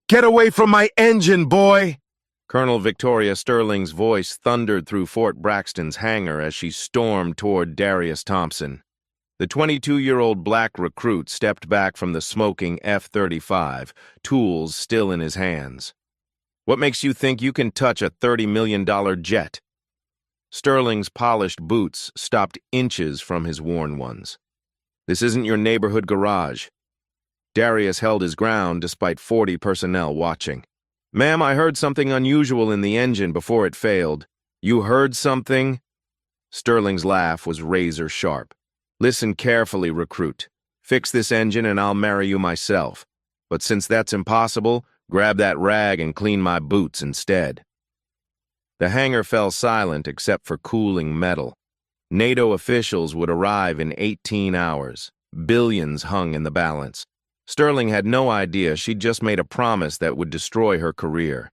Get away from my engine, boy! Colonel Victoria Sterling's voice thundered through Fort Braxton's hangar as she stormed toward Darius Thompson. The 22-year-old black recruit stepped back from the smoking F-35, tools still in his hands. What makes you think you can touch a $30 million jet? Sterling's polished boots stopped inches from his worn ones. This isn't your neighborhood garage. Darius held his ground despite 40 personnel watching. Ma'am, I heard something unusual in the engine before it failed. You heard something? Sterling's laugh was razor sharp. Listen carefully, recruit. Fix this engine and I'll marry you myself. But since that's impossible, grab that rag and clean my boots instead. The hangar fell silent except for cooling metal. NATO officials would arrive in 18 hours. Billions hung in the balance. Sterling had no idea she'd just made a promise that would destroy her career.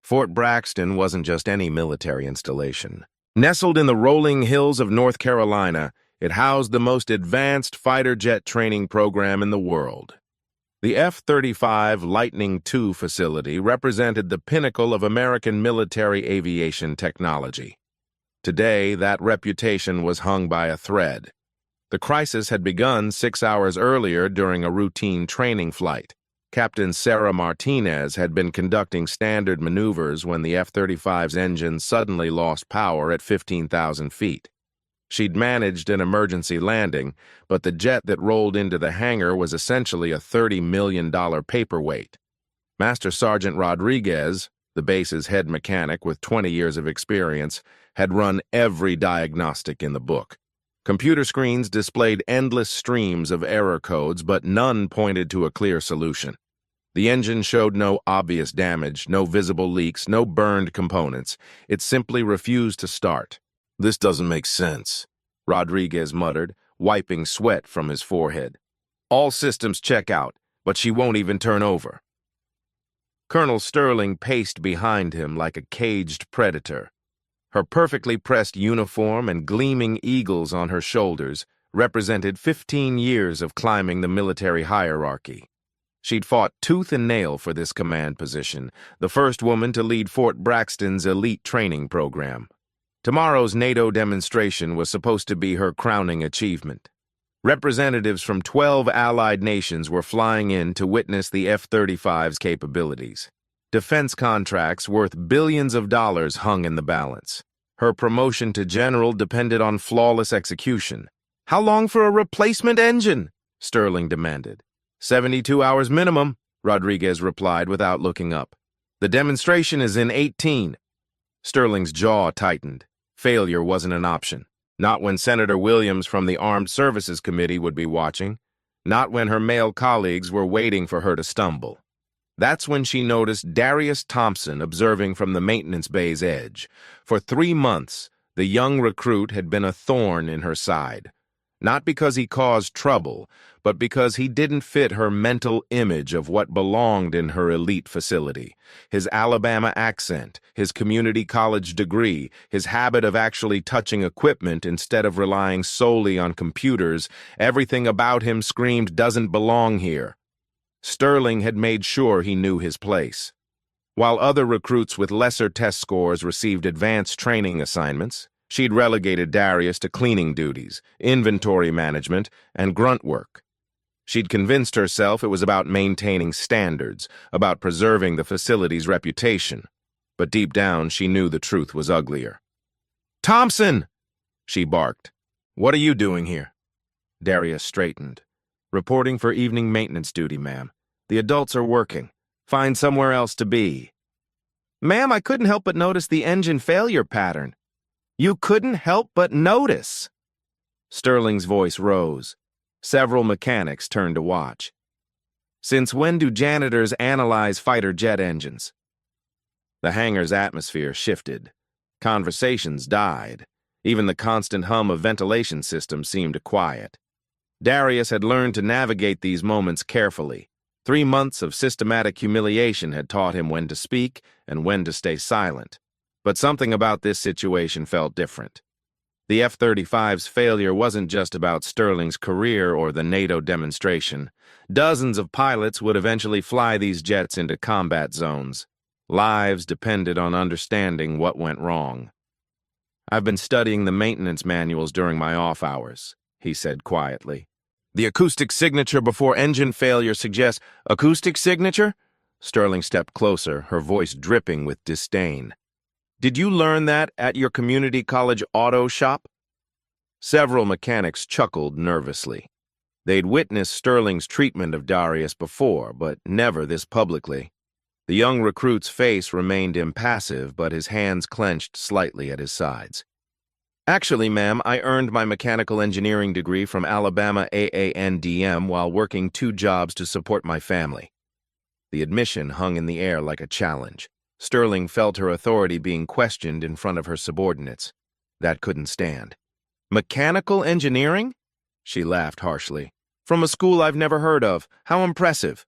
Fort Braxton wasn't just any military installation. Nestled in the rolling hills of North Carolina, it housed the most advanced fighter jet training program in the world. The F-35 Lightning II facility represented the pinnacle of American military aviation technology. Today, that reputation was hung by a thread. The crisis had begun 6 hours earlier during a routine training flight. Captain Sarah Martinez had been conducting standard maneuvers when the F-35's engine suddenly lost power at 15,000 feet. She'd managed an emergency landing, but the jet that rolled into the hangar was essentially a $30 million paperweight. Master Sergeant Rodriguez, the base's head mechanic with 20 years of experience, had run every diagnostic in the book. Computer screens displayed endless streams of error codes, but none pointed to a clear solution. The engine showed no obvious damage, no visible leaks, no burned components. It simply refused to start. "This doesn't make sense," Rodriguez muttered, wiping sweat from his forehead. "All systems check out, but she won't even turn over." Colonel Sterling paced behind him like a caged predator. Her perfectly pressed uniform and gleaming eagles on her shoulders represented 15 years of climbing the military hierarchy. She'd fought tooth and nail for this command position, the first woman to lead Fort Braxton's elite training program. Tomorrow's NATO demonstration was supposed to be her crowning achievement. Representatives from 12 allied nations were flying in to witness the F-35's capabilities. Defense contracts worth billions of dollars hung in the balance. Her promotion to general depended on flawless execution. "How long for a replacement engine?" Sterling demanded. 72 hours minimum, Rodriguez replied without looking up. "The demonstration is in 18. Sterling's jaw tightened. Failure wasn't an option. Not when Senator Williams from the Armed Services Committee would be watching. Not when her male colleagues were waiting for her to stumble. That's when she noticed Darius Thompson observing from the maintenance bay's edge. For 3 months, the young recruit had been a thorn in her side. Not because he caused trouble, but because he didn't fit her mental image of what belonged in her elite facility. His Alabama accent, his community college degree, his habit of actually touching equipment instead of relying solely on computers, everything about him screamed doesn't belong here. Sterling had made sure he knew his place. While other recruits with lesser test scores received advanced training assignments, she'd relegated Darius to cleaning duties, inventory management, and grunt work. She'd convinced herself it was about maintaining standards, about preserving the facility's reputation. But deep down, she knew the truth was uglier. "Thompson!" she barked. "What are you doing here?" Darius straightened. "Reporting for evening maintenance duty, ma'am. The adults are working. Find somewhere else to be." "Ma'am, I couldn't help but notice the engine failure pattern." "You couldn't help but notice." Sterling's voice rose. Several mechanics turned to watch. "Since when do janitors analyze fighter jet engines?" The hangar's atmosphere shifted. Conversations died. Even the constant hum of ventilation systems seemed quiet. Darius had learned to navigate these moments carefully. 3 months of systematic humiliation had taught him when to speak and when to stay silent. But something about this situation felt different. The F-35's failure wasn't just about Sterling's career or the NATO demonstration. Dozens of pilots would eventually fly these jets into combat zones. Lives depended on understanding what went wrong. "I've been studying the maintenance manuals during my off hours," he said quietly. "The acoustic signature before engine failure suggests—" "Acoustic signature?" Sterling stepped closer, her voice dripping with disdain. "Did you learn that at your community college auto shop?" Several mechanics chuckled nervously. They'd witnessed Sterling's treatment of Darius before, but never this publicly. The young recruit's face remained impassive, but his hands clenched slightly at his sides. "Actually, ma'am, I earned my mechanical engineering degree from Alabama AANDM while working 2 jobs to support my family." The admission hung in the air like a challenge. Sterling felt her authority being questioned in front of her subordinates. That couldn't stand. "Mechanical engineering?" She laughed harshly. "From a school I've never heard of. How impressive."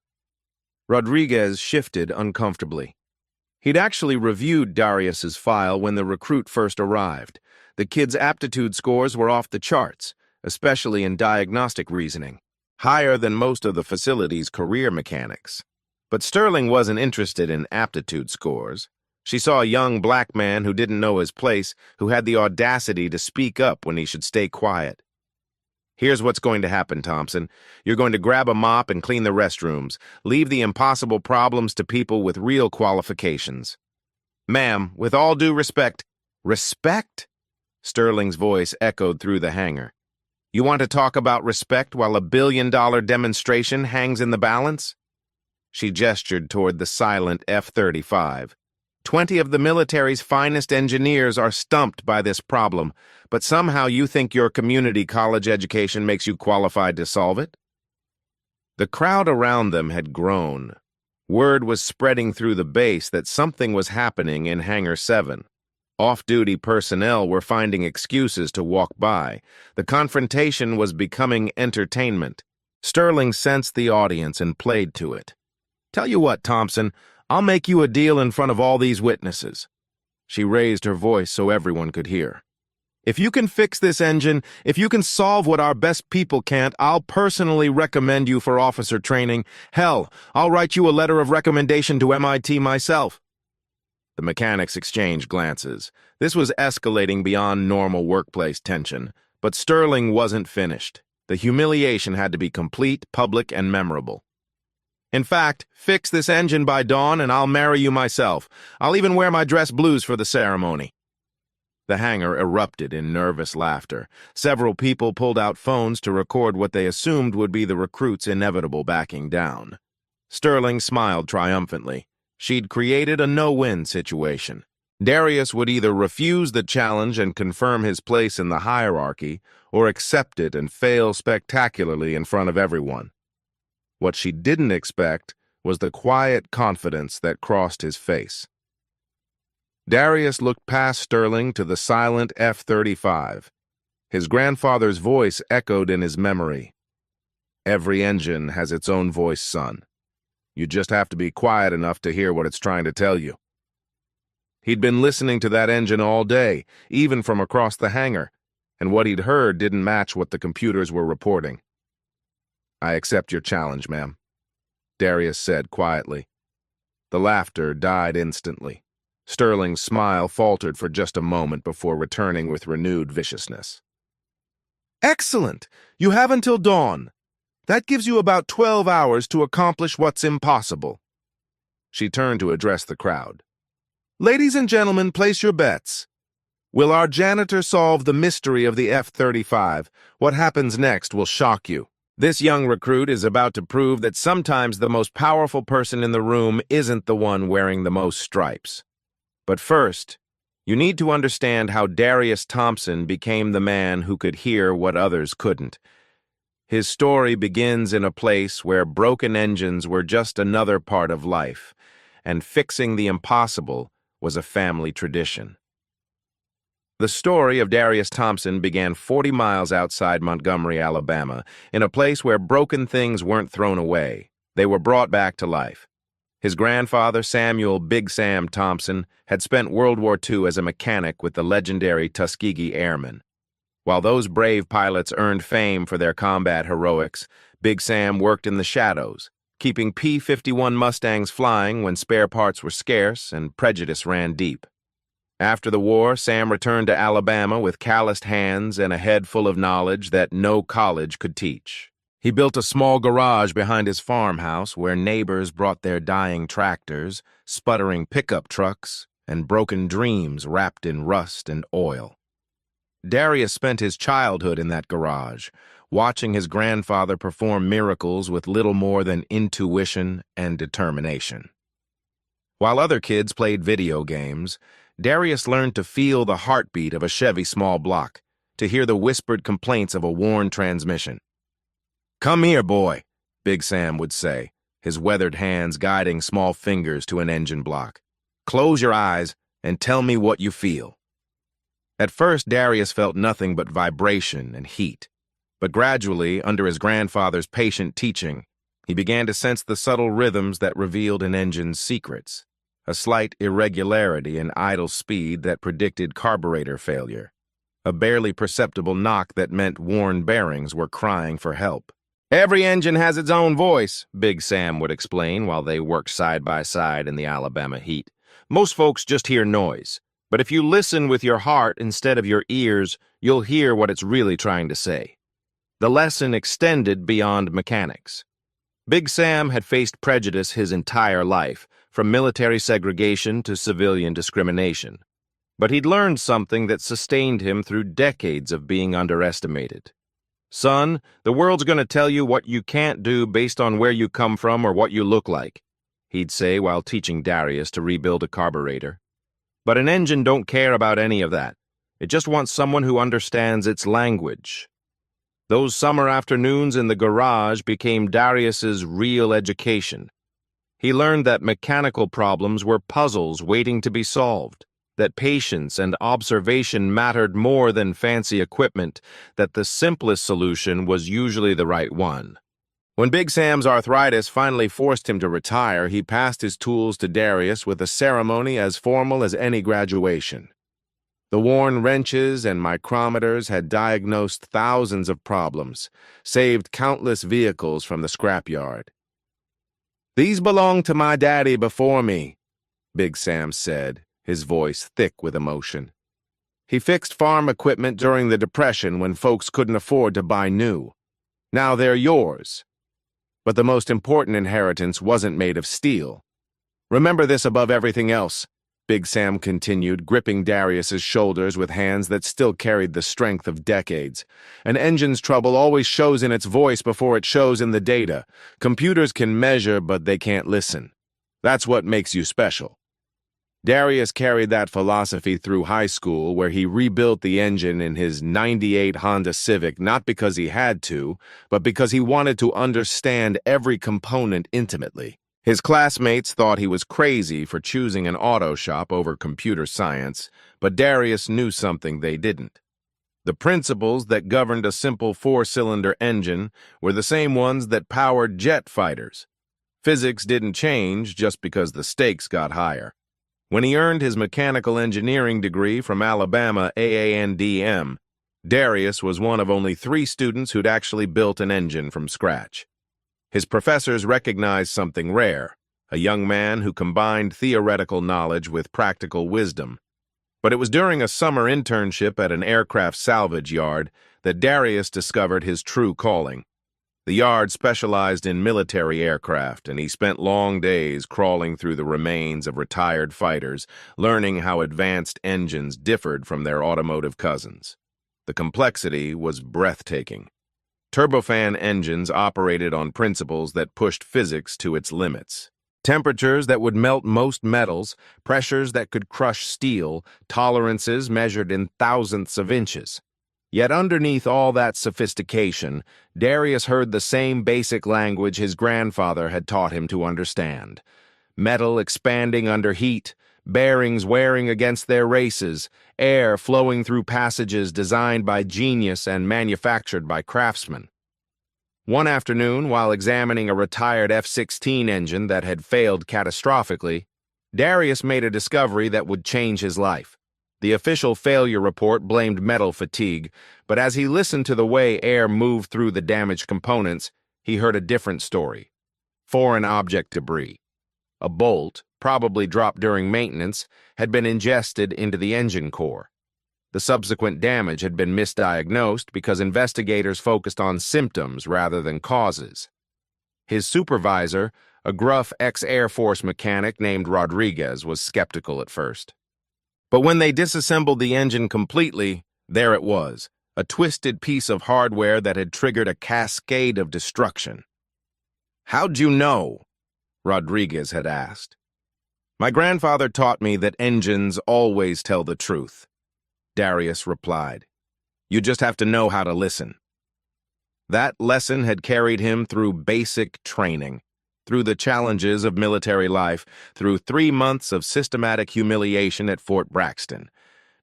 Rodriguez shifted uncomfortably. He'd actually reviewed Darius's file when the recruit first arrived. The kid's aptitude scores were off the charts, especially in diagnostic reasoning, higher than most of the facility's career mechanics. But Sterling wasn't interested in aptitude scores. She saw a young black man who didn't know his place, who had the audacity to speak up when he should stay quiet. "Here's what's going to happen, Thompson. You're going to grab a mop and clean the restrooms. Leave the impossible problems to people with real qualifications." "Ma'am, with all due respect—" "Respect?" Sterling's voice echoed through the hangar. "You want to talk about respect while a billion-dollar demonstration hangs in the balance?" She gestured toward the silent F-35. 20 of the military's finest engineers are stumped by this problem, but somehow you think your community college education makes you qualified to solve it? The crowd around them had grown. Word was spreading through the base that something was happening in Hangar 7. Off-duty personnel were finding excuses to walk by. The confrontation was becoming entertainment. Sterling sensed the audience and played to it. "Tell you what, Thompson, I'll make you a deal in front of all these witnesses." She raised her voice so everyone could hear. "If you can fix this engine, if you can solve what our best people can't, I'll personally recommend you for officer training. Hell, I'll write you a letter of recommendation to MIT myself." The mechanics exchanged glances. This was escalating beyond normal workplace tension, but Sterling wasn't finished. The humiliation had to be complete, public, and memorable. "In fact, fix this engine by dawn and I'll marry you myself. I'll even wear my dress blues for the ceremony." The hangar erupted in nervous laughter. Several people pulled out phones to record what they assumed would be the recruit's inevitable backing down. Sterling smiled triumphantly. She'd created a no-win situation. Darius would either refuse the challenge and confirm his place in the hierarchy, or accept it and fail spectacularly in front of everyone. What she didn't expect was the quiet confidence that crossed his face. Darius looked past Sterling to the silent F-35. His grandfather's voice echoed in his memory. "Every engine has its own voice, son. You just have to be quiet enough to hear what it's trying to tell you." He'd been listening to that engine all day, even from across the hangar, and what he'd heard didn't match what the computers were reporting. "I accept your challenge, ma'am," Darius said quietly. The laughter died instantly. Sterling's smile faltered for just a moment before returning with renewed viciousness. "Excellent! You have until dawn. That gives you about 12 hours to accomplish what's impossible." She turned to address the crowd. "Ladies and gentlemen, place your bets. Will our janitor solve the mystery of the F-35? What happens next will shock you. This young recruit is about to prove that sometimes the most powerful person in the room isn't the one wearing the most stripes. But first, you need to understand how Darius Thompson became the man who could hear what others couldn't. His story begins in a place where broken engines were just another part of life, and fixing the impossible was a family tradition. The story of Darius Thompson began 40 miles outside Montgomery, Alabama, in a place where broken things weren't thrown away. They were brought back to life. His grandfather, Samuel Big Sam Thompson, had spent World War II as a mechanic with the legendary Tuskegee Airmen. While those brave pilots earned fame for their combat heroics, Big Sam worked in the shadows, keeping P-51 Mustangs flying when spare parts were scarce and prejudice ran deep. After the war, Sam returned to Alabama with calloused hands and a head full of knowledge that no college could teach. He built a small garage behind his farmhouse where neighbors brought their dying tractors, sputtering pickup trucks, and broken dreams wrapped in rust and oil. Darius spent his childhood in that garage, watching his grandfather perform miracles with little more than intuition and determination. While other kids played video games, Darius learned to feel the heartbeat of a Chevy small block, to hear the whispered complaints of a worn transmission. "Come here, boy," Big Sam would say, his weathered hands guiding small fingers to an engine block. "Close your eyes and tell me what you feel." At first, Darius felt nothing but vibration and heat, but gradually, under his grandfather's patient teaching, he began to sense the subtle rhythms that revealed an engine's secrets, a slight irregularity in idle speed that predicted carburetor failure, a barely perceptible knock that meant worn bearings were crying for help. "Every engine has its own voice," Big Sam would explain while they worked side by side in the Alabama heat. "Most folks just hear noise. But if you listen with your heart instead of your ears, you'll hear what it's really trying to say." The lesson extended beyond mechanics. Big Sam had faced prejudice his entire life, from military segregation to civilian discrimination. But he'd learned something that sustained him through decades of being underestimated. "Son, the world's going to tell you what you can't do based on where you come from or what you look like," he'd say while teaching Darius to rebuild a carburetor. But an engine don't care about any of that. It just wants someone who understands its language. Those summer afternoons in the garage became Darius's real education. He learned that mechanical problems were puzzles waiting to be solved, that patience and observation mattered more than fancy equipment, that the simplest solution was usually the right one. When Big Sam's arthritis finally forced him to retire, he passed his tools to Darius with a ceremony as formal as any graduation. The worn wrenches and micrometers had diagnosed thousands of problems, saved countless vehicles from the scrapyard. "These belonged to my daddy before me," Big Sam said, his voice thick with emotion. "He fixed farm equipment during the Depression when folks couldn't afford to buy new. Now they're yours. But the most important inheritance wasn't made of steel. Remember this above everything else," Big Sam continued, gripping Darius's shoulders with hands that still carried the strength of decades. "An engine's trouble always shows in its voice before it shows in the data. Computers can measure, but they can't listen. That's what makes you special." Darius carried that philosophy through high school, where he rebuilt the engine in his '98 Honda Civic not because he had to, but because he wanted to understand every component intimately. His classmates thought he was crazy for choosing an auto shop over computer science, but Darius knew something they didn't. The principles that governed a simple four-cylinder engine were the same ones that powered jet fighters. Physics didn't change just because the stakes got higher. When he earned his mechanical engineering degree from Alabama AANDM, Darius was one of only 3 students who'd actually built an engine from scratch. His professors recognized something rare, a young man who combined theoretical knowledge with practical wisdom. But it was during a summer internship at an aircraft salvage yard that Darius discovered his true calling. The yard specialized in military aircraft, and he spent long days crawling through the remains of retired fighters, learning how advanced engines differed from their automotive cousins. The complexity was breathtaking. Turbofan engines operated on principles that pushed physics to its limits. Temperatures that would melt most metals, pressures that could crush steel, tolerances measured in thousandths of inches. Yet underneath all that sophistication, Darius heard the same basic language his grandfather had taught him to understand. Metal expanding under heat, bearings wearing against their races, air flowing through passages designed by genius and manufactured by craftsmen. One afternoon, while examining a retired F-16 engine that had failed catastrophically, Darius made a discovery that would change his life. The official failure report blamed metal fatigue, but as he listened to the way air moved through the damaged components, he heard a different story. Foreign object debris. A bolt, probably dropped during maintenance, had been ingested into the engine core. The subsequent damage had been misdiagnosed because investigators focused on symptoms rather than causes. His supervisor, a gruff ex-Air Force mechanic named Rodriguez, was skeptical at first. But when they disassembled the engine completely, there it was, a twisted piece of hardware that had triggered a cascade of destruction. "How'd you know?" Rodriguez had asked. "My grandfather taught me that engines always tell the truth," Darius replied. "You just have to know how to listen." That lesson had carried him through basic training, through the challenges of military life, through 3 months of systematic humiliation at Fort Braxton.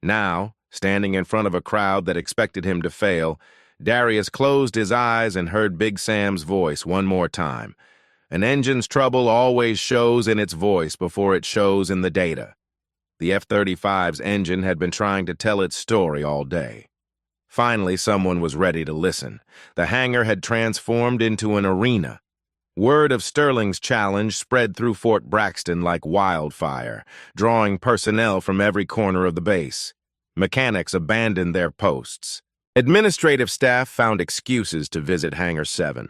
Now, standing in front of a crowd that expected him to fail, Darius closed his eyes and heard Big Sam's voice one more time. An engine's trouble always shows in its voice before it shows in the data. The F-35's engine had been trying to tell its story all day. Finally, someone was ready to listen. The hangar had transformed into an arena. Word of Sterling's challenge spread through Fort Braxton like wildfire, drawing personnel from every corner of the base. Mechanics abandoned their posts. Administrative staff found excuses to visit Hangar 7.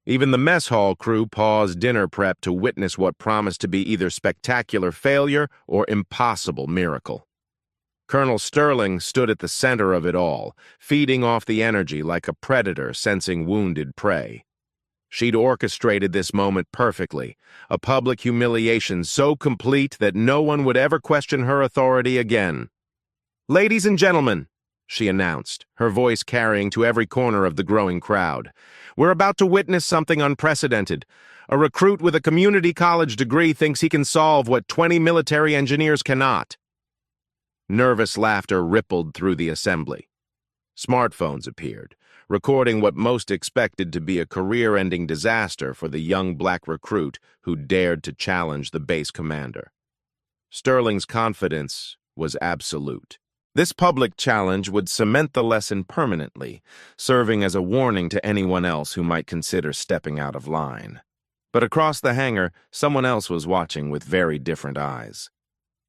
Even the mess hall crew paused dinner prep to witness what promised to be either spectacular failure or impossible miracle. Colonel Sterling stood at the center of it all, feeding off the energy like a predator sensing wounded prey. She'd orchestrated this moment perfectly, a public humiliation so complete that no one would ever question her authority again. "Ladies and gentlemen," she announced, her voice carrying to every corner of the growing crowd, "we're about to witness something unprecedented. A recruit with a community college degree thinks he can solve what 20 military engineers cannot." Nervous laughter rippled through the assembly. Smartphones appeared, recording what most expected to be a career-ending disaster for the young black recruit who dared to challenge the base commander. Sterling's confidence was absolute. This public challenge would cement the lesson permanently, serving as a warning to anyone else who might consider stepping out of line. But across the hangar, someone else was watching with very different eyes.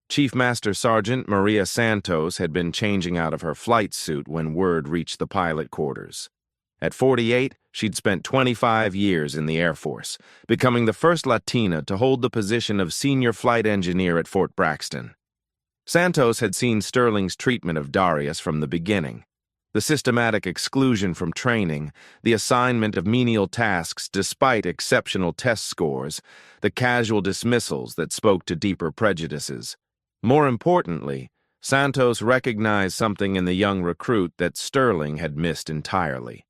Chief Master Sergeant Maria Santos had been changing out of her flight suit when word reached the pilot quarters. At 48, she'd spent 25 years in the Air Force, becoming the first Latina to hold the position of senior flight engineer at Fort Braxton. Santos had seen Sterling's treatment of Darius from the beginning. The systematic exclusion from training, the assignment of menial tasks despite exceptional test scores, the casual dismissals that spoke to deeper prejudices. More importantly, Santos recognized something in the young recruit that Sterling had missed entirely.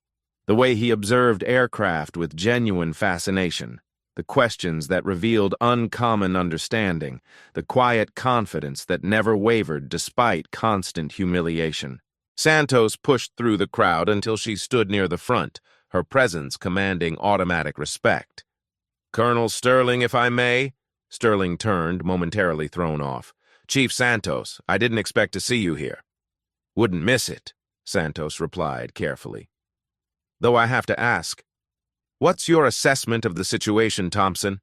The way he observed aircraft with genuine fascination, the questions that revealed uncommon understanding, the quiet confidence that never wavered despite constant humiliation. Santos pushed through the crowd until she stood near the front, her presence commanding automatic respect. "Colonel Sterling, if I may?" Sterling turned, momentarily thrown off. "Chief Santos, I didn't expect to see you here." "Wouldn't miss it," Santos replied carefully. "Though I have to ask, what's your assessment of the situation, Thompson?"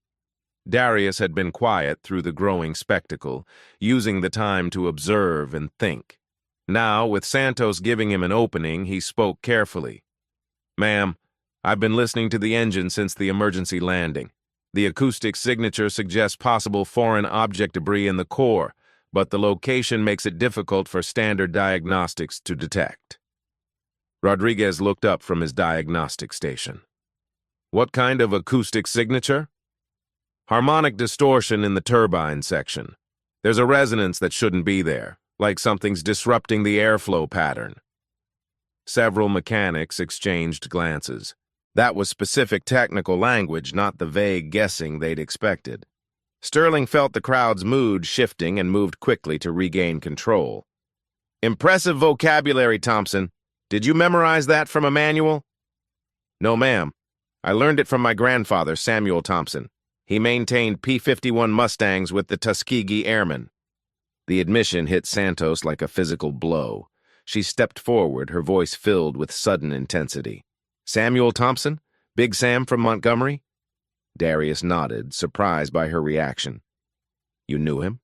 Darius had been quiet through the growing spectacle, using the time to observe and think. Now, with Santos giving him an opening, he spoke carefully. "Ma'am, I've been listening to the engine since the emergency landing. The acoustic signature suggests possible foreign object debris in the core, but the location makes it difficult for standard diagnostics to detect." Rodriguez looked up from his diagnostic station. "What kind of acoustic signature?" "Harmonic distortion in the turbine section. There's a resonance that shouldn't be there, like something's disrupting the airflow pattern." Several mechanics exchanged glances. That was specific technical language, not the vague guessing they'd expected. Sterling felt the crowd's mood shifting and moved quickly to regain control. "Impressive vocabulary, Thompson. Did you memorize that from a manual?" "No, ma'am. I learned it from my grandfather, Samuel Thompson. He maintained P-51 Mustangs with the Tuskegee Airmen." The admission hit Santos like a physical blow. She stepped forward, her voice filled with sudden intensity. "Samuel Thompson? Big Sam from Montgomery?" Darius nodded, surprised by her reaction. "You knew him?"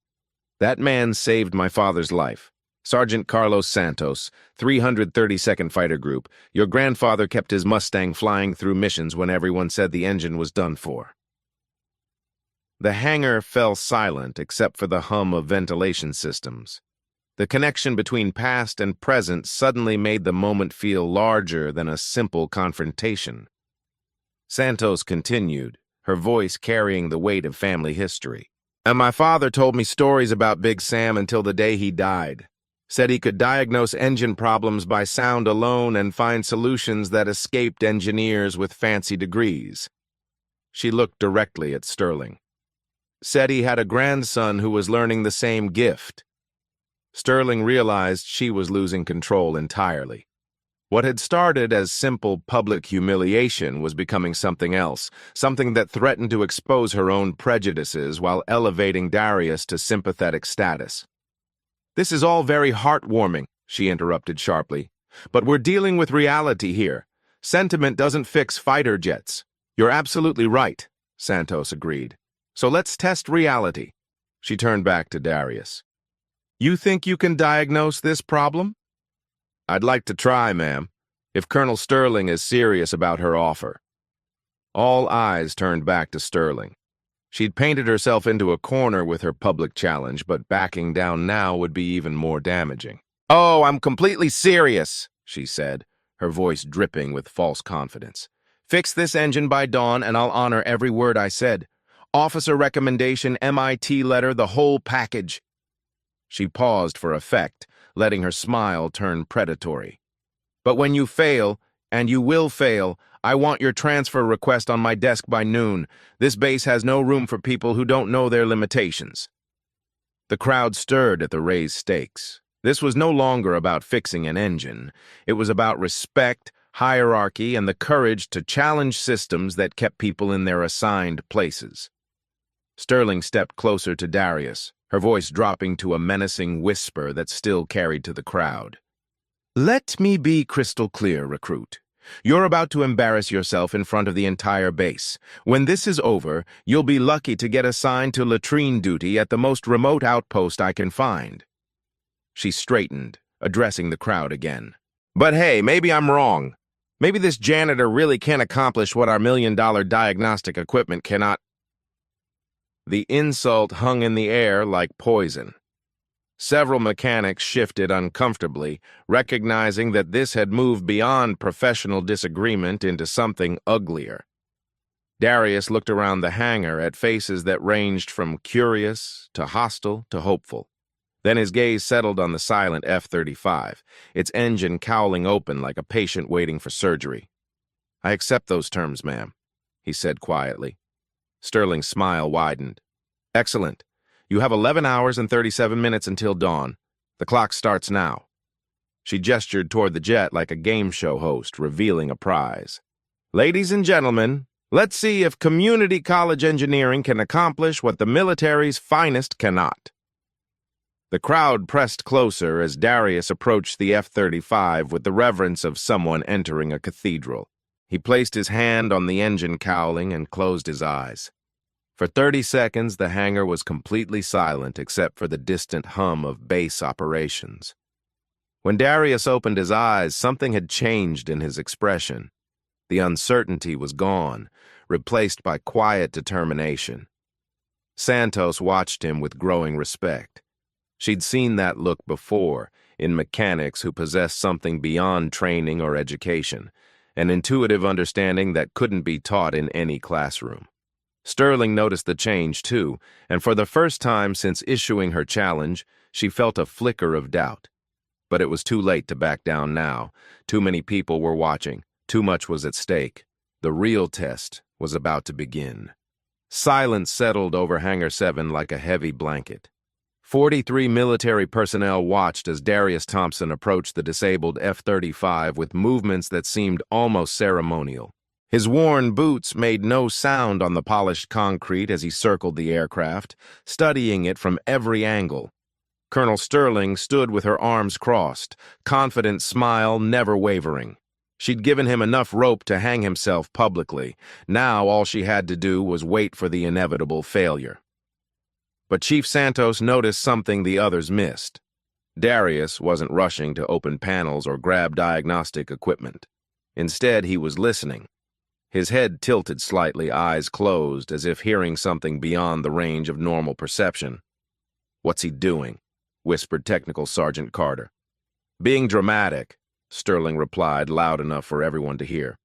"That man saved my father's life. Sergeant Carlos Santos, 332nd Fighter Group. Your grandfather kept his Mustang flying through missions when everyone said the engine was done for." The hangar fell silent except for the hum of ventilation systems. The connection between past and present suddenly made the moment feel larger than a simple confrontation. Santos continued, her voice carrying the weight of family history. "And my father told me stories about Big Sam until the day he died. Said he could diagnose engine problems by sound alone and find solutions that escaped engineers with fancy degrees." She looked directly at Sterling. "Said he had a grandson who was learning the same gift." Sterling realized she was losing control entirely. What had started as simple public humiliation was becoming something else, something that threatened to expose her own prejudices while elevating Darius to sympathetic status. "This is all very heartwarming," she interrupted sharply, "but we're dealing with reality here. Sentiment doesn't fix fighter jets." "You're absolutely right," Santos agreed. "So let's test reality." She turned back to Darius. "You think you can diagnose this problem?" "I'd like to try, ma'am, if Colonel Sterling is serious about her offer." All eyes turned back to Sterling. She'd painted herself into a corner with her public challenge, but backing down now would be even more damaging. "Oh, I'm completely serious," she said, her voice dripping with false confidence. "Fix this engine by dawn and I'll honor every word I said. Officer recommendation, MIT letter, the whole package." She paused for effect, letting her smile turn predatory. "But when you fail, and you will fail, I want your transfer request on my desk by noon. This base has no room for people who don't know their limitations." The crowd stirred at the raised stakes. This was no longer about fixing an engine. It was about respect, hierarchy, and the courage to challenge systems that kept people in their assigned places. Sterling stepped closer to Darius, her voice dropping to a menacing whisper that still carried to the crowd. "Let me be crystal clear, recruit. You're about to embarrass yourself in front of the entire base. When this is over, you'll be lucky to get assigned to latrine duty at the most remote outpost I can find." She straightened, addressing the crowd again. "But hey, maybe I'm wrong. Maybe this janitor really can accomplish what our $1 million diagnostic equipment cannot." The insult hung in the air like poison. Several mechanics shifted uncomfortably, recognizing that this had moved beyond professional disagreement into something uglier. Darius looked around the hangar at faces that ranged from curious to hostile to hopeful. Then his gaze settled on the silent F-35, its engine cowling open like a patient waiting for surgery. "I accept those terms, ma'am," he said quietly. Sterling's smile widened. "Excellent. You have 11 hours and 37 minutes until dawn. The clock starts now." She gestured toward the jet like a game show host revealing a prize. "Ladies and gentlemen, let's see if community college engineering can accomplish what the military's finest cannot." The crowd pressed closer as Darius approached the F-35 with the reverence of someone entering a cathedral. He placed his hand on the engine cowling and closed his eyes. For 30 seconds, the hangar was completely silent except for the distant hum of base operations. When Darius opened his eyes, something had changed in his expression. The uncertainty was gone, replaced by quiet determination. Santos watched him with growing respect. She'd seen that look before, in mechanics who possessed something beyond training or education, an intuitive understanding that couldn't be taught in any classroom. Sterling noticed the change, too, and for the first time since issuing her challenge, she felt a flicker of doubt. But it was too late to back down now. Too many people were watching. Too much was at stake. The real test was about to begin. Silence settled over Hangar 7 like a heavy blanket. 43 military personnel watched as Darius Thompson approached the disabled F-35 with movements that seemed almost ceremonial. His worn boots made no sound on the polished concrete as he circled the aircraft, studying it from every angle. Colonel Sterling stood with her arms crossed, confident smile never wavering. She'd given him enough rope to hang himself publicly. Now all she had to do was wait for the inevitable failure. But Chief Santos noticed something the others missed. Darius wasn't rushing to open panels or grab diagnostic equipment. Instead, he was listening. His head tilted slightly, eyes closed, as if hearing something beyond the range of normal perception. "What's he doing?" whispered Technical Sergeant Carter. "Being dramatic," Sterling replied, loud enough for everyone to hear.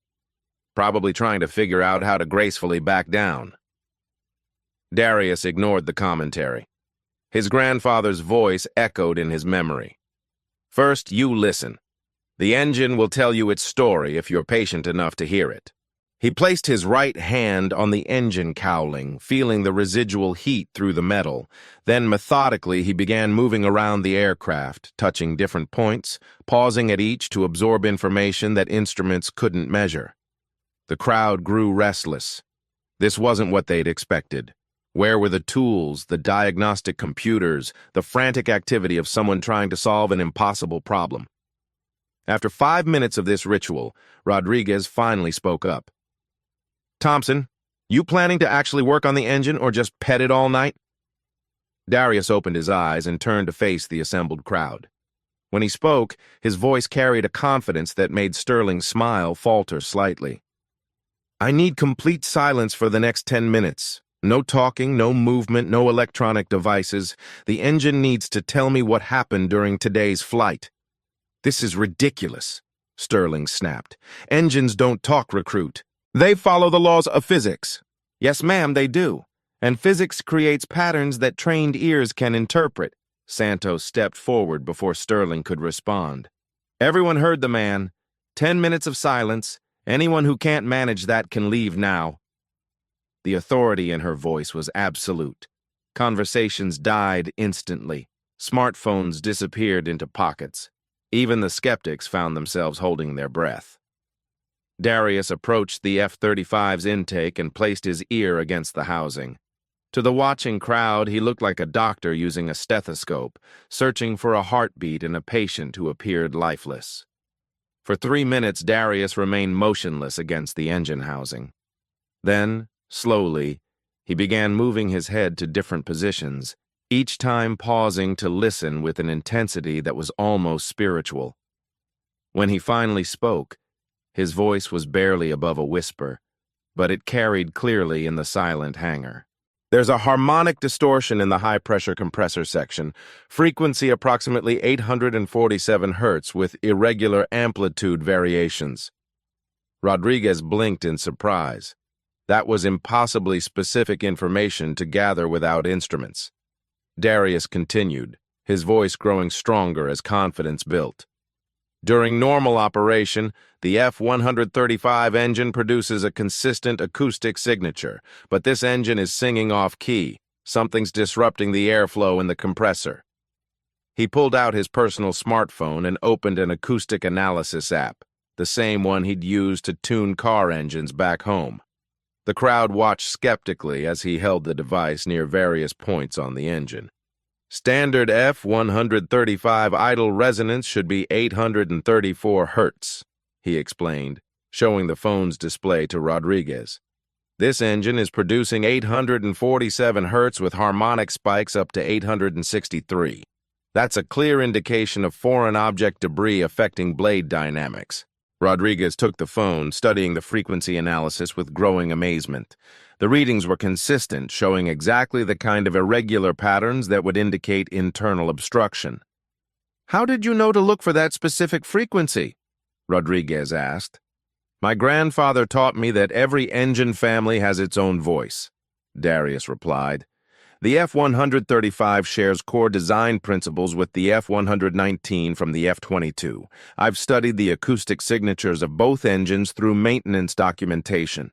"Probably trying to figure out how to gracefully back down." Darius ignored the commentary. His grandfather's voice echoed in his memory. "First, you listen. The engine will tell you its story if you're patient enough to hear it." He placed his right hand on the engine cowling, feeling the residual heat through the metal. Then methodically he began moving around the aircraft, touching different points, pausing at each to absorb information that instruments couldn't measure. The crowd grew restless. This wasn't what they'd expected. Where were the tools, the diagnostic computers, the frantic activity of someone trying to solve an impossible problem? After 5 minutes of this ritual, Rodriguez finally spoke up. "Thompson, you planning to actually work on the engine or just pet it all night?" Darius opened his eyes and turned to face the assembled crowd. When he spoke, his voice carried a confidence that made Sterling's smile falter slightly. "I need complete silence for the next 10 minutes. No talking, no movement, no electronic devices. The engine needs to tell me what happened during today's flight." "This is ridiculous," Sterling snapped. "Engines don't talk, recruit. They follow the laws of physics." "Yes, ma'am, they do. And physics creates patterns that trained ears can interpret." Santos stepped forward before Sterling could respond. "Everyone heard the man. 10 minutes of silence. Anyone who can't manage that can leave now." The authority in her voice was absolute. Conversations died instantly. Smartphones disappeared into pockets. Even the skeptics found themselves holding their breath. Darius approached the F-35's intake and placed his ear against the housing. To the watching crowd, he looked like a doctor using a stethoscope, searching for a heartbeat in a patient who appeared lifeless. For 3 minutes, Darius remained motionless against the engine housing. Then, slowly, he began moving his head to different positions, each time pausing to listen with an intensity that was almost spiritual. When he finally spoke, his voice was barely above a whisper, but it carried clearly in the silent hangar. "There's a harmonic distortion in the high-pressure compressor section, frequency approximately 847 Hz with irregular amplitude variations." Rodriguez blinked in surprise. That was impossibly specific information to gather without instruments. Darius continued, his voice growing stronger as confidence built. "During normal operation, the F-135 engine produces a consistent acoustic signature, but this engine is singing off-key. Something's disrupting the airflow in the compressor." He pulled out his personal smartphone and opened an acoustic analysis app, the same one he'd used to tune car engines back home. The crowd watched skeptically as he held the device near various points on the engine. "Standard F-135 idle resonance should be 834 Hz, he explained, showing the phone's display to Rodriguez. "This engine is producing 847 Hz with harmonic spikes up to 863. That's a clear indication of foreign object debris affecting blade dynamics." Rodriguez took the phone, studying the frequency analysis with growing amazement. The readings were consistent, showing exactly the kind of irregular patterns that would indicate internal obstruction. "How did you know to look for that specific frequency?" Rodriguez asked. "My grandfather taught me that every engine family has its own voice," Darius replied. "The F-135 shares core design principles with the F-119 from the F-22. I've studied the acoustic signatures of both engines through maintenance documentation."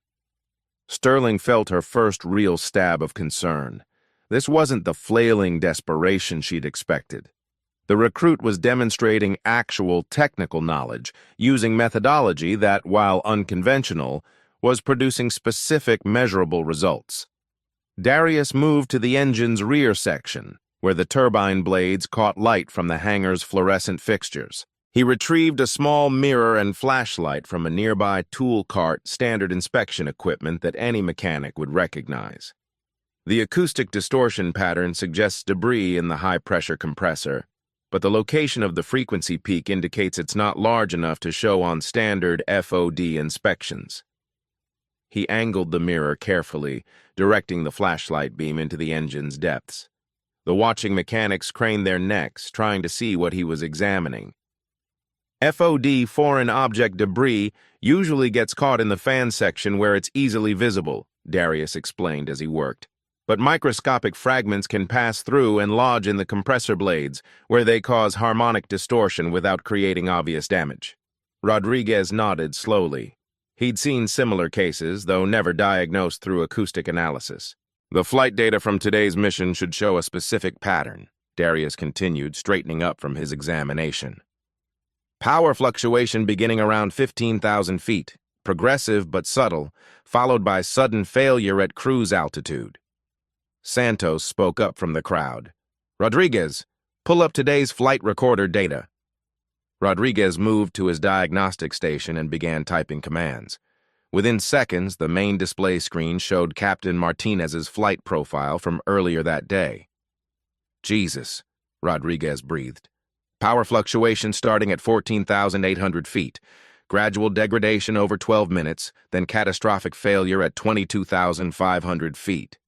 Sterling felt her first real stab of concern. This wasn't the flailing desperation she'd expected. The recruit was demonstrating actual technical knowledge, using methodology that, while unconventional, was producing specific measurable results. Darius moved to the engine's rear section, where the turbine blades caught light from the hangar's fluorescent fixtures. He retrieved a small mirror and flashlight from a nearby tool cart, standard inspection equipment that any mechanic would recognize. The acoustic distortion pattern suggests debris in the high-pressure compressor, but the location of the frequency peak indicates it's not large enough to show on standard FOD inspections. He angled the mirror carefully, directing the flashlight beam into the engine's depths. The watching mechanics craned their necks, trying to see what he was examining. FOD, foreign object debris, usually gets caught in the fan section where it's easily visible, Darius explained as he worked. But microscopic fragments can pass through and lodge in the compressor blades, where they cause harmonic distortion without creating obvious damage. Rodriguez nodded slowly. He'd seen similar cases, though never diagnosed through acoustic analysis. The flight data from today's mission should show a specific pattern, Darius continued, straightening up from his examination. Power fluctuation beginning around 15,000 feet, progressive but subtle, followed by sudden failure at cruise altitude. Santos spoke up from the crowd. Rodriguez, pull up today's flight recorder data. Rodriguez moved to his diagnostic station and began typing commands. Within seconds, the main display screen showed Captain Martinez's flight profile from earlier that day. Jesus, Rodriguez breathed. Power fluctuation starting at 14,800 feet. Gradual degradation over 12 minutes, then catastrophic failure at 22,500 feet.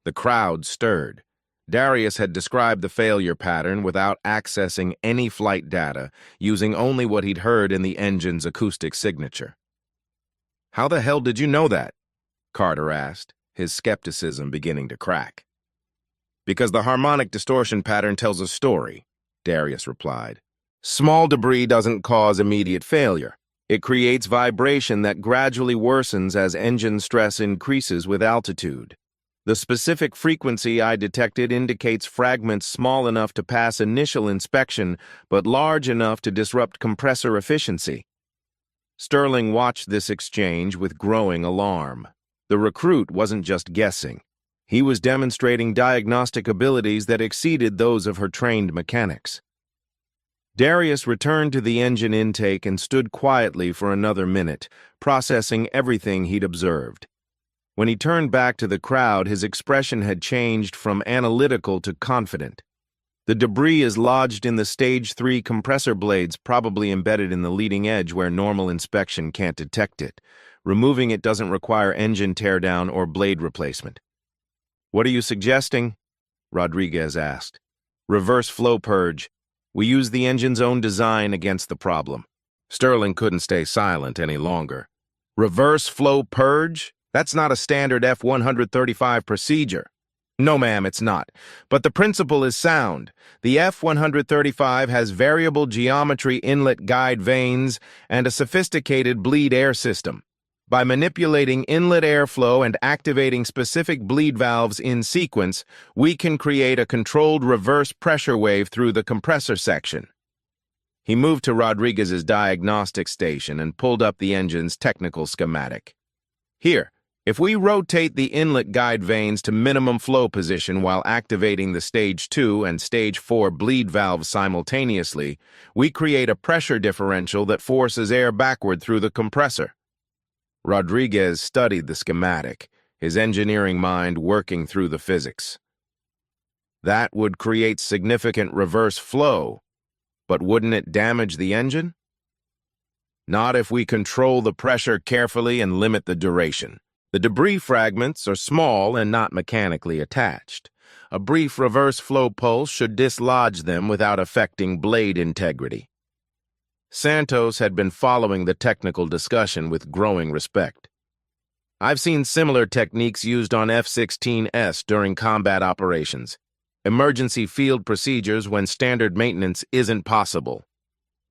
The crowd stirred. Darius had described the failure pattern without accessing any flight data, using only what he'd heard in the engine's acoustic signature. How the hell did you know that? Carter asked, his skepticism beginning to crack. Because the harmonic distortion pattern tells a story, Darius replied. Small debris doesn't cause immediate failure. It creates vibration that gradually worsens as engine stress increases with altitude. The specific frequency I detected indicates fragments small enough to pass initial inspection, but large enough to disrupt compressor efficiency. Sterling watched this exchange with growing alarm. The recruit wasn't just guessing. He was demonstrating diagnostic abilities that exceeded those of her trained mechanics. Darius returned to the engine intake and stood quietly for another minute, processing everything he'd observed. When he turned back to the crowd, his expression had changed from analytical to confident. The debris is lodged in the Stage 3 compressor blades, probably embedded in the leading edge where normal inspection can't detect it. Removing it doesn't require engine teardown or blade replacement. What are you suggesting? Rodriguez asked. Reverse flow purge. We use the engine's own design against the problem. Sterling couldn't stay silent any longer. Reverse flow purge? That's not a standard F-135 procedure. No, ma'am, it's not. But the principle is sound. The F-135 has variable geometry inlet guide vanes and a sophisticated bleed air system. By manipulating inlet airflow and activating specific bleed valves in sequence, we can create a controlled reverse pressure wave through the compressor section. He moved to Rodriguez's diagnostic station and pulled up the engine's technical schematic. Here, if we rotate the inlet guide vanes to minimum flow position while activating the Stage 2 and Stage 4 bleed valves simultaneously, we create a pressure differential that forces air backward through the compressor. Rodriguez studied the schematic, his engineering mind working through the physics. That would create significant reverse flow, but wouldn't it damage the engine? Not if we control the pressure carefully and limit the duration. The debris fragments are small and not mechanically attached. A brief reverse flow pulse should dislodge them without affecting blade integrity. Santos had been following the technical discussion with growing respect. I've seen similar techniques used on F-16S during combat operations. Emergency field procedures when standard maintenance isn't possible.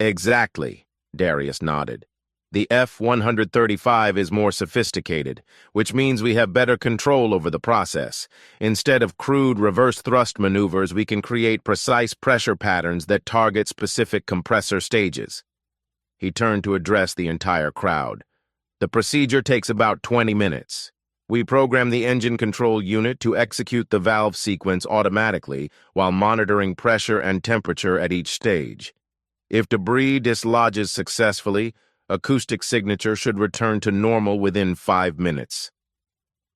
Exactly, Darius nodded. The F-135 is more sophisticated, which means we have better control over the process. Instead of crude reverse thrust maneuvers, we can create precise pressure patterns that target specific compressor stages. He turned to address the entire crowd. The procedure takes about 20 minutes. We program the engine control unit to execute the valve sequence automatically while monitoring pressure and temperature at each stage. If debris dislodges successfully, acoustic signature should return to normal within 5 minutes.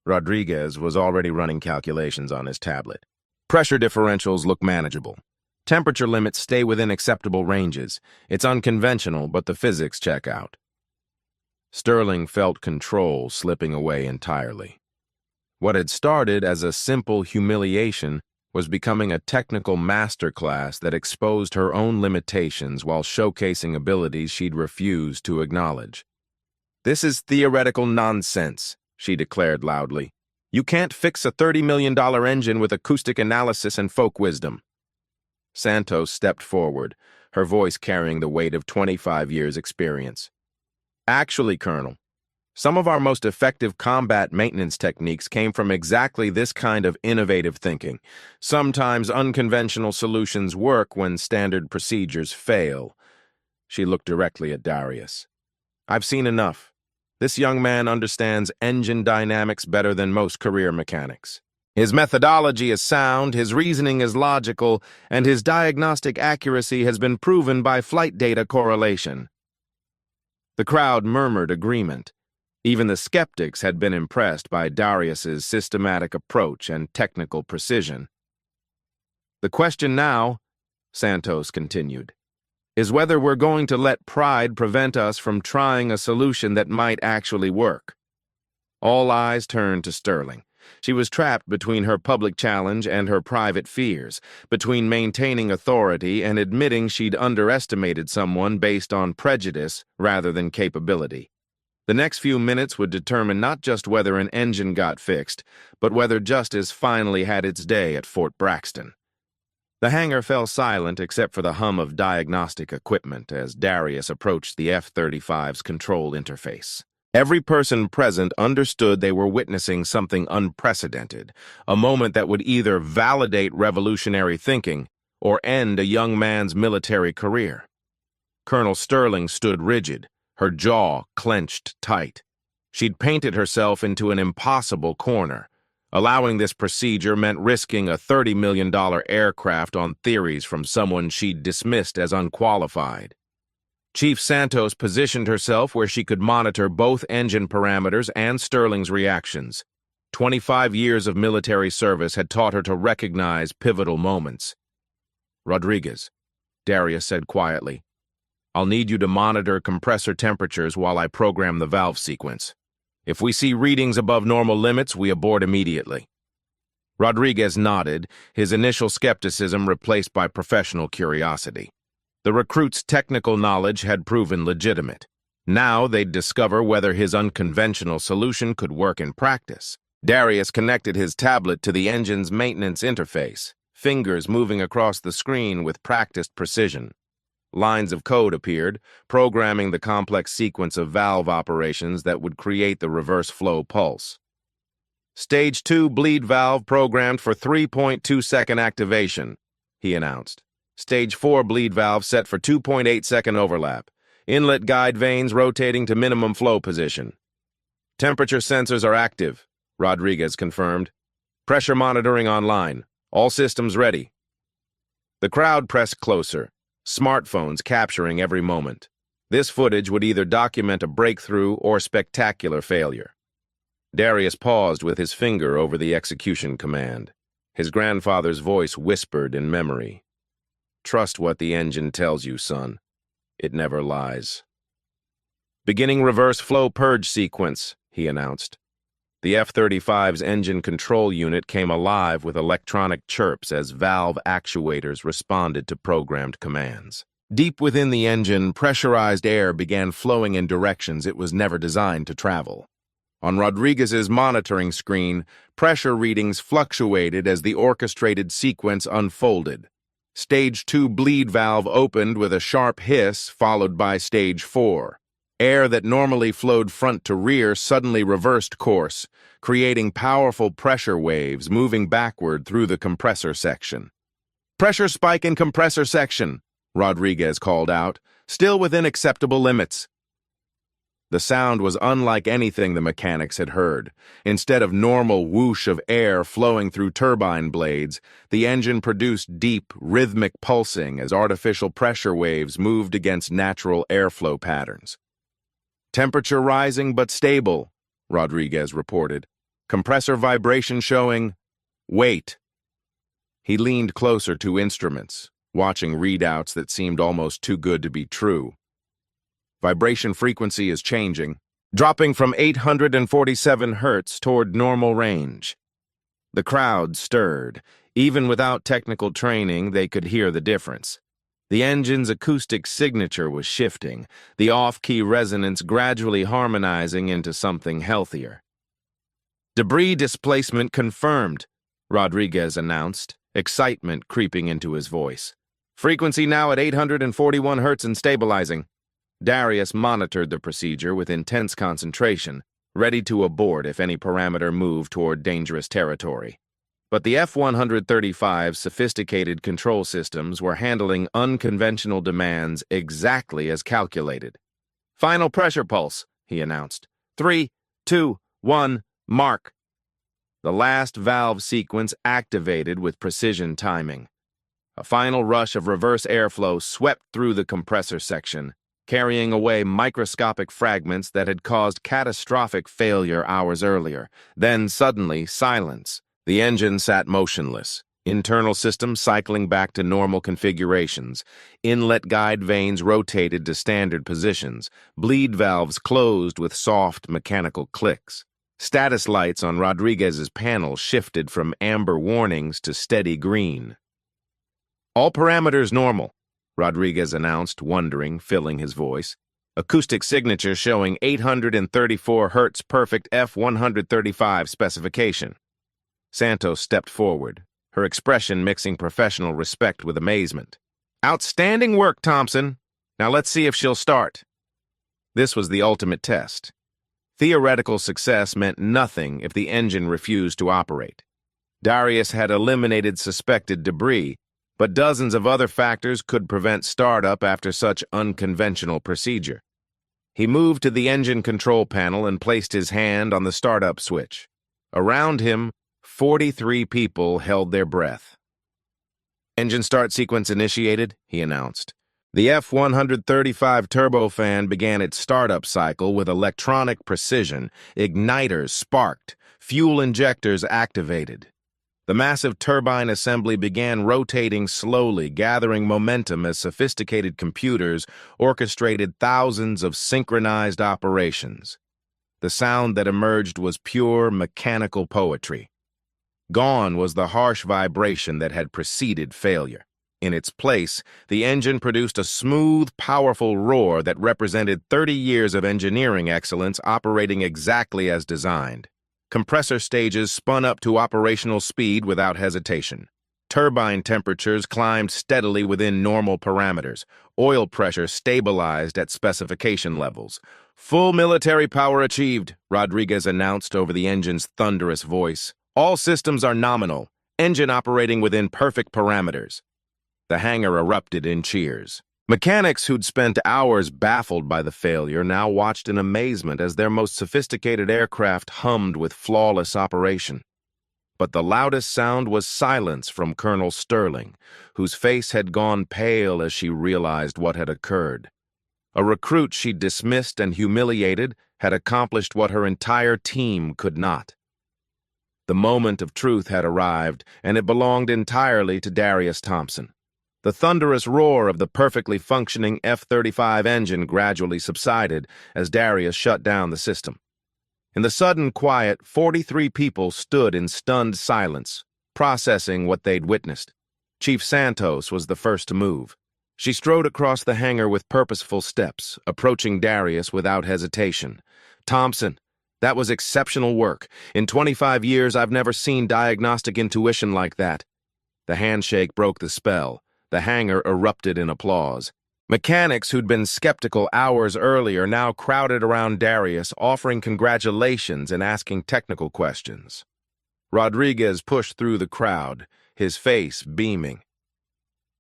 Rodriguez was already running calculations on his tablet. Pressure differentials look manageable. Temperature limits stay within acceptable ranges. It's unconventional, but the physics check out. Sterling felt control slipping away entirely. What had started as a simple humiliation was becoming a technical masterclass that exposed her own limitations while showcasing abilities she'd refused to acknowledge. "This is theoretical nonsense," she declared loudly. "You can't fix a $30 million engine with acoustic analysis and folk wisdom." Santos stepped forward, her voice carrying the weight of 25 years' experience. "Actually, Colonel, some of our most effective combat maintenance techniques came from exactly this kind of innovative thinking. Sometimes unconventional solutions work when standard procedures fail." She looked directly at Darius. "I've seen enough. This young man understands engine dynamics better than most career mechanics. His methodology is sound, his reasoning is logical, and his diagnostic accuracy has been proven by flight data correlation." The crowd murmured agreement. Even the skeptics had been impressed by Darius's systematic approach and technical precision. "The question now," Santos continued, "is whether we're going to let pride prevent us from trying a solution that might actually work." All eyes turned to Sterling. She was trapped between her public challenge and her private fears, between maintaining authority and admitting she'd underestimated someone based on prejudice rather than capability. The next few minutes would determine not just whether an engine got fixed, but whether justice finally had its day at Fort Braxton. The hangar fell silent except for the hum of diagnostic equipment as Darius approached the F-35's control interface. Every person present understood they were witnessing something unprecedented, a moment that would either validate revolutionary thinking or end a young man's military career. Colonel Sterling stood rigid, her jaw clenched tight. She'd painted herself into an impossible corner. Allowing this procedure meant risking a $30 million aircraft on theories from someone she'd dismissed as unqualified. Chief Santos positioned herself where she could monitor both engine parameters and Sterling's reactions. 25 years of military service had taught her to recognize pivotal moments. "Rodriguez," Darius said quietly, "I'll need you to monitor compressor temperatures while I program the valve sequence. If we see readings above normal limits, we abort immediately." Rodriguez nodded, his initial skepticism replaced by professional curiosity. The recruit's technical knowledge had proven legitimate. Now they'd discover whether his unconventional solution could work in practice. Darius connected his tablet to the engine's maintenance interface, fingers moving across the screen with practiced precision. Lines of code appeared, programming the complex sequence of valve operations that would create the reverse flow pulse. "Stage 2 bleed valve programmed for 3.2-second activation," he announced. "Stage 4 bleed valve set for 2.8-second overlap. Inlet guide vanes rotating to minimum flow position." "Temperature sensors are active," Rodriguez confirmed. "Pressure monitoring online. All systems ready." The crowd pressed closer, smartphones capturing every moment. This footage would either document a breakthrough or spectacular failure. Darius paused with his finger over the execution command. His grandfather's voice whispered in memory. "Trust what the engine tells you, son. It never lies." "Beginning reverse flow purge sequence," he announced. The F-35's engine control unit came alive with electronic chirps as valve actuators responded to programmed commands. Deep within the engine, pressurized air began flowing in directions it was never designed to travel. On Rodriguez's monitoring screen, pressure readings fluctuated as the orchestrated sequence unfolded. Stage 2 bleed valve opened with a sharp hiss, followed by Stage 4. Air that normally flowed front to rear suddenly reversed course, creating powerful pressure waves moving backward through the compressor section. "Pressure spike in compressor section," Rodriguez called out, "still within acceptable limits." The sound was unlike anything the mechanics had heard. Instead of normal whoosh of air flowing through turbine blades, the engine produced deep, rhythmic pulsing as artificial pressure waves moved against natural airflow patterns. "Temperature rising but stable," Rodriguez reported. "Compressor vibration showing, wait." He leaned closer to instruments, watching readouts that seemed almost too good to be true. Vibration frequency is changing, dropping from 847 hertz toward normal range. The crowd stirred. Even without technical training, they could hear the difference. The engine's acoustic signature was shifting, the off-key resonance gradually harmonizing into something healthier. "Debris displacement confirmed," Rodriguez announced, excitement creeping into his voice. "Frequency now at 841 hertz and stabilizing." Darius monitored the procedure with intense concentration, ready to abort if any parameter moved toward dangerous territory. But the F-135's sophisticated control systems were handling unconventional demands exactly as calculated. "Final pressure pulse," he announced. 3, 2, 1, mark. The last valve sequence activated with precision timing. A final rush of reverse airflow swept through the compressor section, carrying away microscopic fragments that had caused catastrophic failure hours earlier. Then suddenly, silence. The engine sat motionless, internal systems cycling back to normal configurations. Inlet guide vanes rotated to standard positions. Bleed valves closed with soft mechanical clicks. Status lights on Rodriguez's panel shifted from amber warnings to steady green. "All parameters normal," Rodriguez announced, wondering, filling his voice. "Acoustic signature showing 834 hertz perfect F-135 specification." Santos stepped forward, her expression mixing professional respect with amazement. "Outstanding work, Thompson. Now let's see if she'll start." This was the ultimate test. Theoretical success meant nothing if the engine refused to operate. Darius had eliminated suspected debris, but dozens of other factors could prevent startup after such unconventional procedure. He moved to the engine control panel and placed his hand on the startup switch. Around him, 43 people held their breath. "Engine start sequence initiated," he announced. The F-135 turbofan began its startup cycle with electronic precision. Igniters sparked, fuel injectors activated. The massive turbine assembly began rotating slowly, gathering momentum as sophisticated computers orchestrated thousands of synchronized operations. The sound that emerged was pure mechanical poetry. Gone was the harsh vibration that had preceded failure. In its place, the engine produced a smooth, powerful roar that represented 30 years of engineering excellence operating exactly as designed. Compressor stages spun up to operational speed without hesitation. Turbine temperatures climbed steadily within normal parameters. Oil pressure stabilized at specification levels. "Full military power achieved," Rodriguez announced over the engine's thunderous voice. "All systems are nominal, engine operating within perfect parameters." The hangar erupted in cheers. Mechanics who'd spent hours baffled by the failure now watched in amazement as their most sophisticated aircraft hummed with flawless operation. But the loudest sound was silence from Colonel Sterling, whose face had gone pale as she realized what had occurred. A recruit she'd dismissed and humiliated had accomplished what her entire team could not. The moment of truth had arrived, and it belonged entirely to Darius Thompson. The thunderous roar of the perfectly functioning F-35 engine gradually subsided as Darius shut down the system. In the sudden quiet, 43 people stood in stunned silence, processing what they'd witnessed. Chief Santos was the first to move. She strode across the hangar with purposeful steps, approaching Darius without hesitation. "Thompson, that was exceptional work. In 25 years, I've never seen diagnostic intuition like that." The handshake broke the spell. The hangar erupted in applause. Mechanics who'd been skeptical hours earlier now crowded around Darius, offering congratulations and asking technical questions. Rodriguez pushed through the crowd, his face beaming.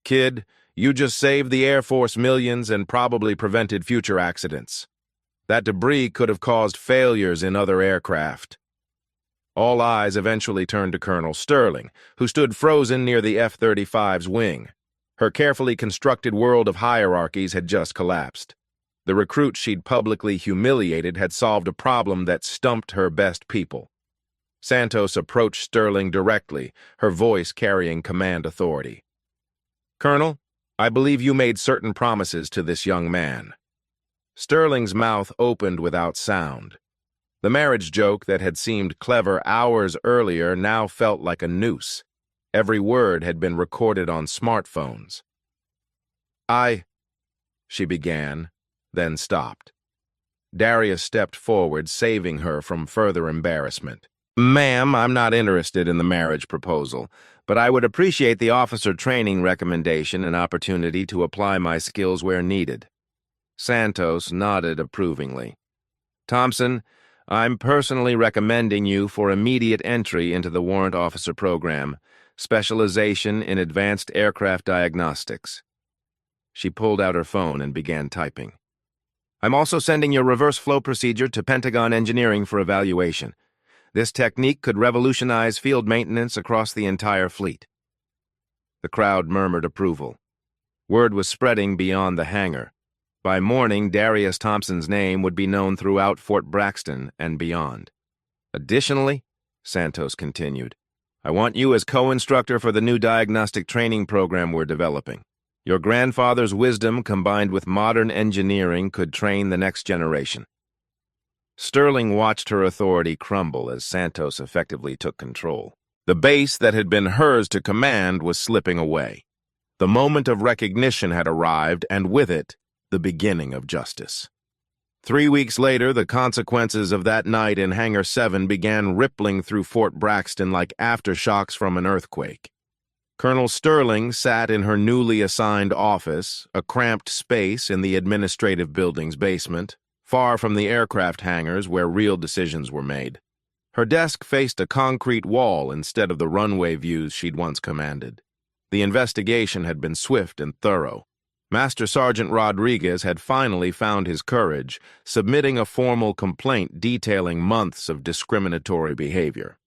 "Kid, you just saved the Air Force millions and probably prevented future accidents." That debris could have caused failures in other aircraft. All eyes eventually turned to Colonel Sterling, who stood frozen near the F-35's wing. Her carefully constructed world of hierarchies had just collapsed. The recruit she'd publicly humiliated had solved a problem that stumped her best people. Santos approached Sterling directly, her voice carrying command authority. "Colonel, I believe you made certain promises to this young man." Sterling's mouth opened without sound. The marriage joke that had seemed clever hours earlier now felt like a noose. Every word had been recorded on smartphones. She began, then stopped. Darius stepped forward, saving her from further embarrassment. "Ma'am, I'm not interested in the marriage proposal, but I would appreciate the officer training recommendation and opportunity to apply my skills where needed." Santos nodded approvingly. "Thompson, I'm personally recommending you for immediate entry into the warrant officer program, specialization in advanced aircraft diagnostics." She pulled out her phone and began typing. "I'm also sending your reverse flow procedure to Pentagon Engineering for evaluation. This technique could revolutionize field maintenance across the entire fleet." The crowd murmured approval. Word was spreading beyond the hangar. By morning, Darius Thompson's name would be known throughout Fort Braxton and beyond. "Additionally," Santos continued, "I want you as co-instructor for the new diagnostic training program we're developing. Your grandfather's wisdom combined with modern engineering could train the next generation." Sterling watched her authority crumble as Santos effectively took control. The base that had been hers to command was slipping away. The moment of recognition had arrived, and with it, the beginning of justice. 3 weeks later, the consequences of that night in Hangar 7 began rippling through Fort Braxton like aftershocks from an earthquake. Colonel Sterling sat in her newly assigned office, a cramped space in the administrative building's basement, far from the aircraft hangars where real decisions were made. Her desk faced a concrete wall instead of the runway views she'd once commanded. The investigation had been swift and thorough. Master Sergeant Rodriguez had finally found his courage, submitting a formal complaint detailing months of discriminatory behavior.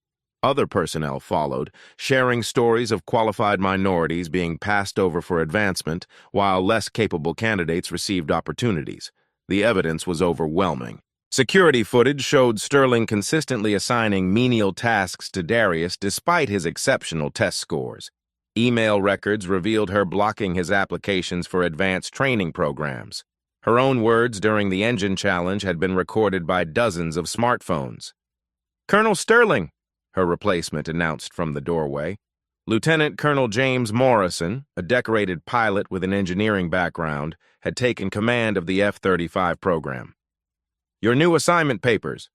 Other personnel followed, sharing stories of qualified minorities being passed over for advancement, while less capable candidates received opportunities. The evidence was overwhelming. Security footage showed Sterling consistently assigning menial tasks to Darius despite his exceptional test scores. Email records revealed her blocking his applications for advanced training programs. Her own words during the engine challenge had been recorded by dozens of smartphones. "Colonel Sterling," her replacement announced from the doorway. Lieutenant Colonel James Morrison, a decorated pilot with an engineering background, had taken command of the F-35 program. "Your new assignment papers."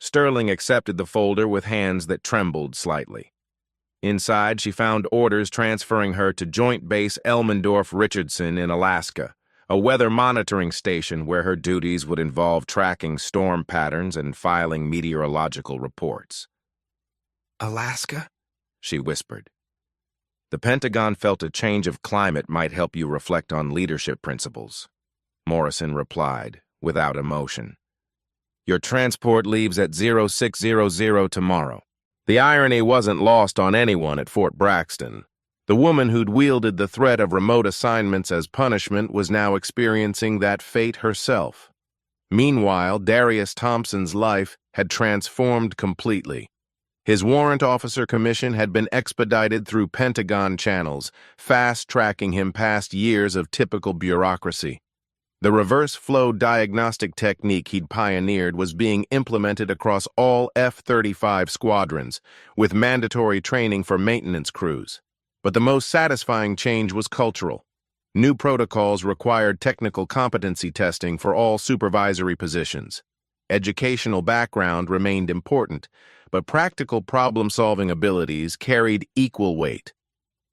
Sterling accepted the folder with hands that trembled slightly. Inside, she found orders transferring her to Joint Base Elmendorf-Richardson in Alaska, a weather monitoring station where her duties would involve tracking storm patterns and filing meteorological reports. "Alaska?" she whispered. "The Pentagon felt a change of climate might help you reflect on leadership principles," Morrison replied, without emotion. "Your transport leaves at 0600 tomorrow." The irony wasn't lost on anyone at Fort Braxton. The woman who'd wielded the threat of remote assignments as punishment was now experiencing that fate herself. Meanwhile, Darius Thompson's life had transformed completely. His warrant officer commission had been expedited through Pentagon channels, fast-tracking him past years of typical bureaucracy. The reverse flow diagnostic technique he'd pioneered was being implemented across all F-35 squadrons, with mandatory training for maintenance crews. But the most satisfying change was cultural. New protocols required technical competency testing for all supervisory positions. Educational background remained important, but practical problem-solving abilities carried equal weight.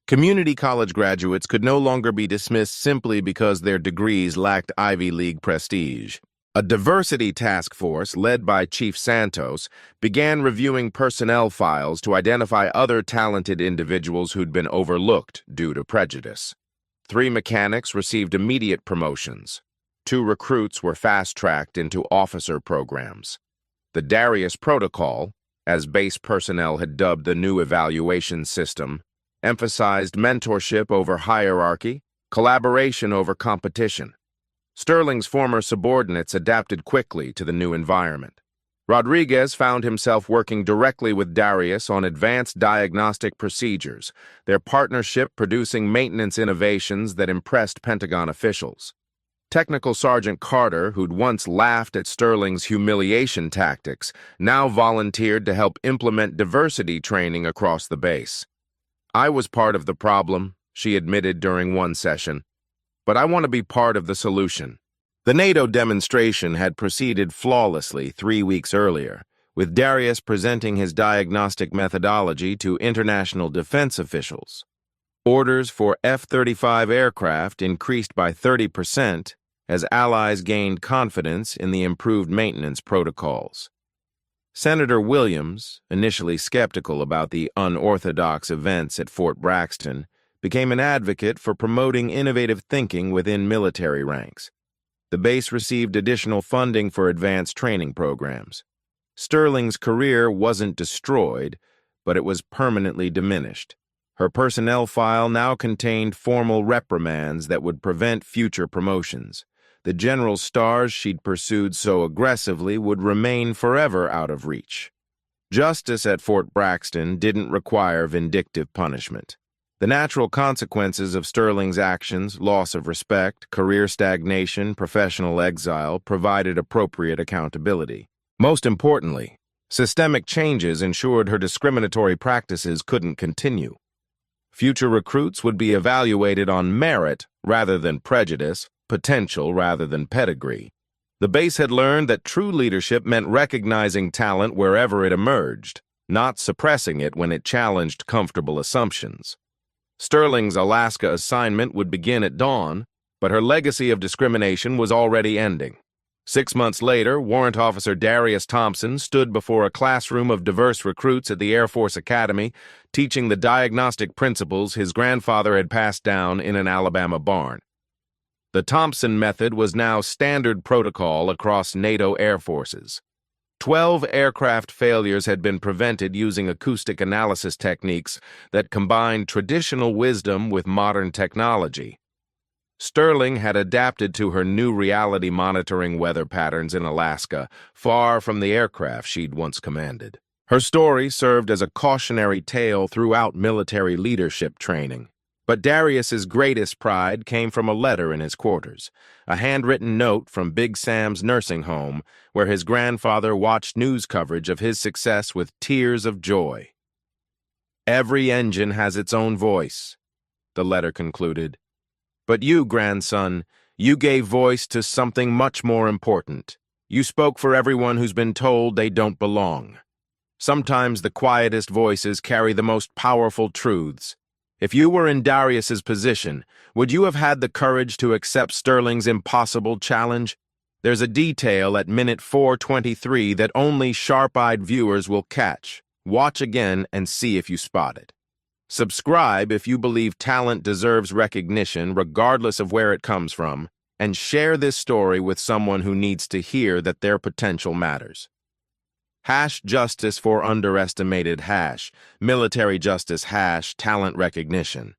Community college graduates could no longer be dismissed simply because their degrees lacked Ivy League prestige. A diversity task force, led by Chief Santos, began reviewing personnel files to identify other talented individuals who'd been overlooked due to prejudice. 3 mechanics received immediate promotions. 2 recruits were fast-tracked into officer programs. The Darius Protocol, as base personnel had dubbed the new evaluation system, emphasized mentorship over hierarchy, collaboration over competition. Sterling's former subordinates adapted quickly to the new environment. Rodriguez found himself working directly with Darius on advanced diagnostic procedures, their partnership producing maintenance innovations that impressed Pentagon officials. Technical Sergeant Carter, who'd once laughed at Sterling's humiliation tactics, now volunteered to help implement diversity training across the base. "I was part of the problem," she admitted during one session, "but I want to be part of the solution." The NATO demonstration had proceeded flawlessly 3 weeks earlier, with Darius presenting his diagnostic methodology to international defense officials. Orders for F-35 aircraft increased by 30% as allies gained confidence in the improved maintenance protocols. Senator Williams, initially skeptical about the unorthodox events at Fort Braxton, became an advocate for promoting innovative thinking within military ranks. The base received additional funding for advanced training programs. Sterling's career wasn't destroyed, but it was permanently diminished. Her personnel file now contained formal reprimands that would prevent future promotions. The general stars she'd pursued so aggressively would remain forever out of reach. Justice at Fort Braxton didn't require vindictive punishment. The natural consequences of Sterling's actions, loss of respect, career stagnation, professional exile, provided appropriate accountability. Most importantly, systemic changes ensured her discriminatory practices couldn't continue. Future recruits would be evaluated on merit rather than prejudice, potential rather than pedigree. The base had learned that true leadership meant recognizing talent wherever it emerged, not suppressing it when it challenged comfortable assumptions. Sterling's Alaska assignment would begin at dawn, but her legacy of discrimination was already ending. 6 months later, Warrant Officer Darius Thompson stood before a classroom of diverse recruits at the Air Force Academy, teaching the diagnostic principles his grandfather had passed down in an Alabama barn. The Thompson method was now standard protocol across NATO air forces. 12 aircraft failures had been prevented using acoustic analysis techniques that combined traditional wisdom with modern technology. Sterling had adapted to her new reality monitoring weather patterns in Alaska, far from the aircraft she'd once commanded. Her story served as a cautionary tale throughout military leadership training. But Darius's greatest pride came from a letter in his quarters, a handwritten note from Big Sam's nursing home, where his grandfather watched news coverage of his success with tears of joy. "Every engine has its own voice," the letter concluded. "But you, grandson, you gave voice to something much more important. You spoke for everyone who's been told they don't belong. Sometimes the quietest voices carry the most powerful truths. If you were in Darius's position, would you have had the courage to accept Sterling's impossible challenge? There's a detail at minute 4:23 that only sharp-eyed viewers will catch. Watch again and see if you spot it. Subscribe if you believe talent deserves recognition regardless of where it comes from, and share this story with someone who needs to hear that their potential matters. #Justice for underestimated #Military justice #Talent recognition.